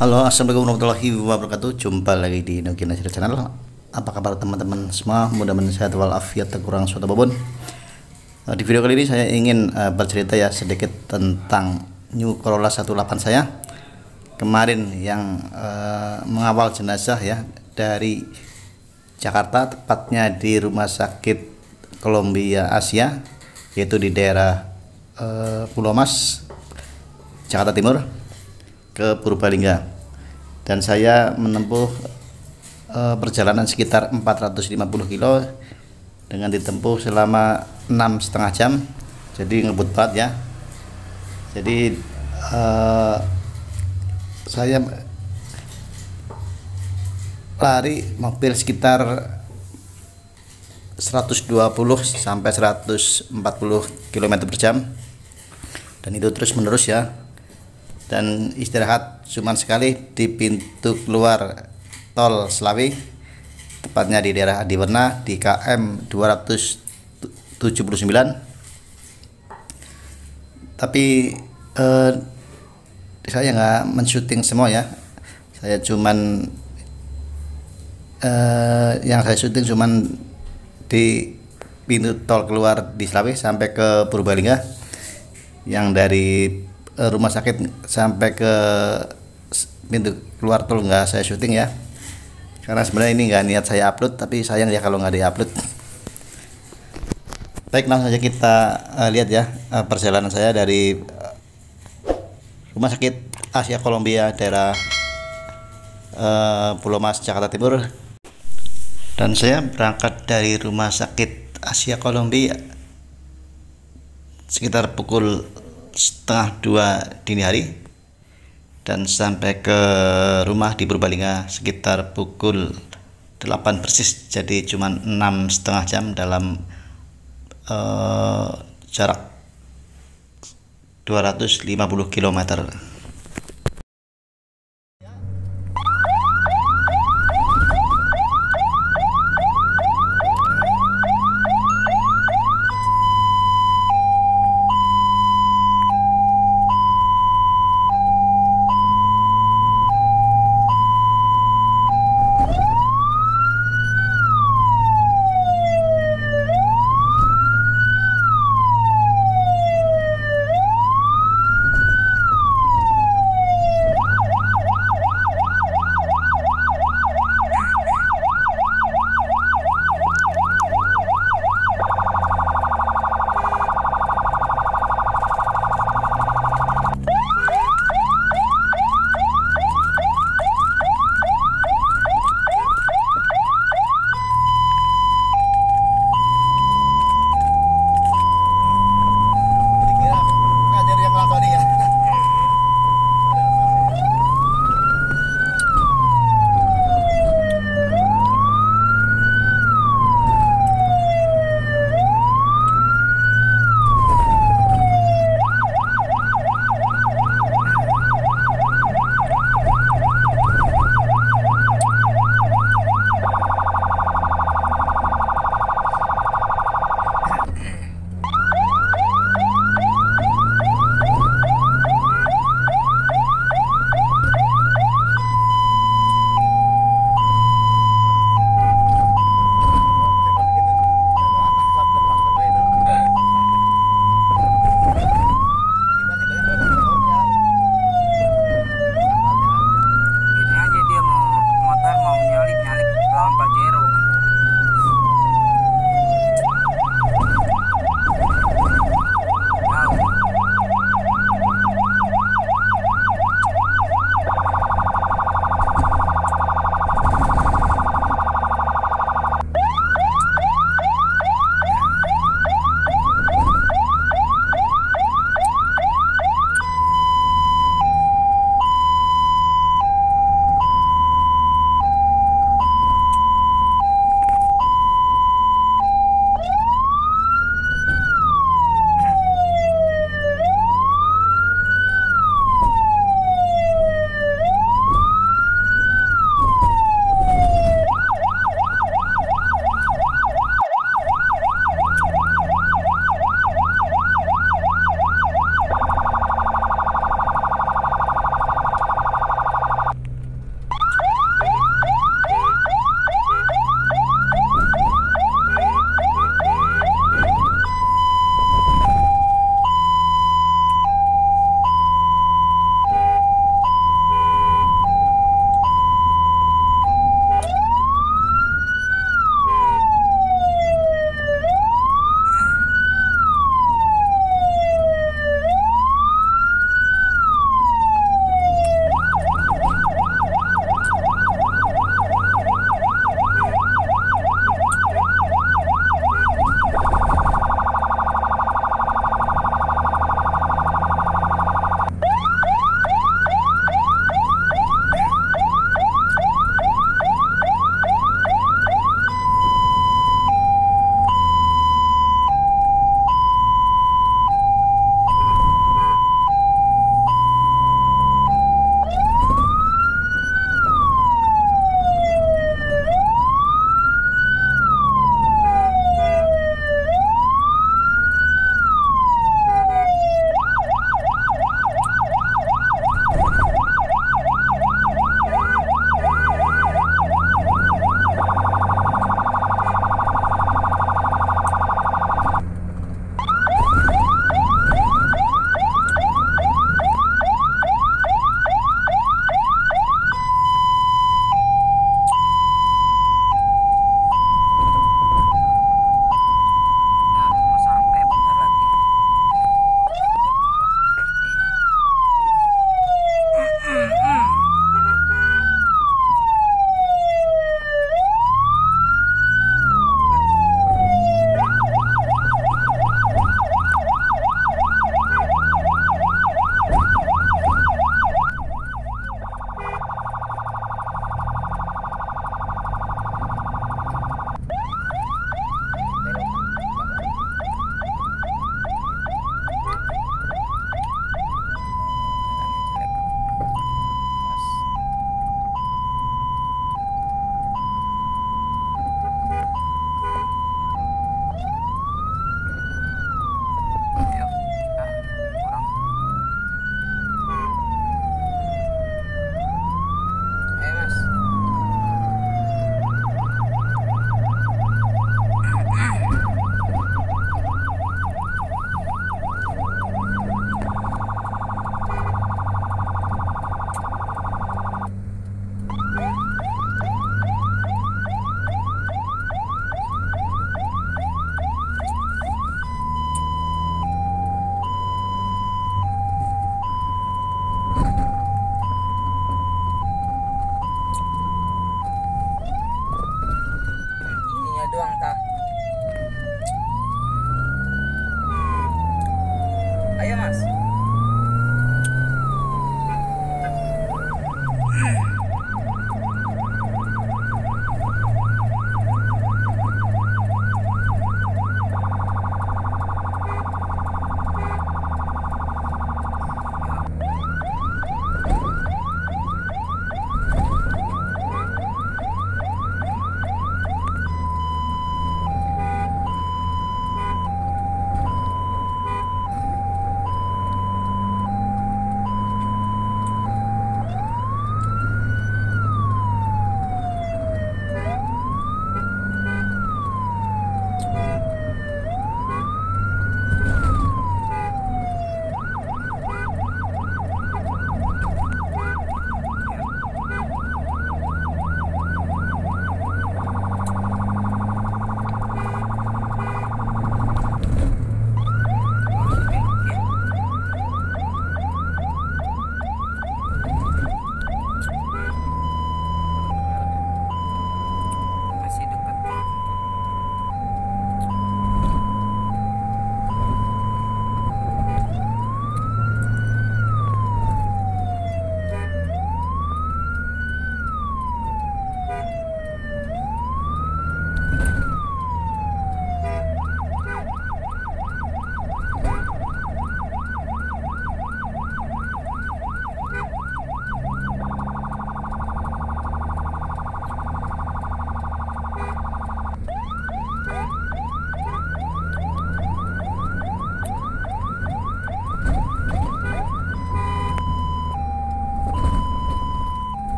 Halo, assalamualaikum warahmatullahi wabarakatuh. Jumpa lagi di Nuki Nasir Channel. Apa kabar teman-teman semua? Mudah-mudahan sehat walafiat, tak kurang suatu apapun. Di video kali ini saya ingin bercerita ya sedikit tentang New Corolla 18 saya kemarin yang mengawal jenazah ya dari Jakarta, tepatnya di Rumah Sakit Columbia Asia, yaitu di daerah Pulau Mas, Jakarta Timur, ke Purbalingga. Dan saya menempuh perjalanan sekitar 450 kilo dengan ditempuh selama 6,5 jam. Jadi ngebut banget ya. Jadi saya lari mobil sekitar 120 sampai 140 km per jam, dan itu terus menerus ya. Dan istirahat cuma sekali di pintu keluar tol Slawi, tepatnya di daerah Adiwerna di KM 279. Tapi saya nggak mensyuting semua ya. Saya cuman yang saya syuting cuman di pintu tol keluar di Slawi sampai ke Purbalingga. Yang dari rumah sakit sampai ke pintu keluar tol nggak saya syuting ya, karena sebenarnya ini nggak niat saya upload, tapi sayang ya kalau nggak diupload. Baik, langsung saja kita lihat ya perjalanan saya dari Rumah Sakit Asia Columbia daerah Pulau Mas, Jakarta Timur. Dan saya berangkat dari Rumah Sakit Asia Columbia sekitar pukul 1:30 dini hari, dan sampai ke rumah di Purbalingga sekitar pukul 8 persis. Jadi cuma 6,5 jam dalam jarak 250 km.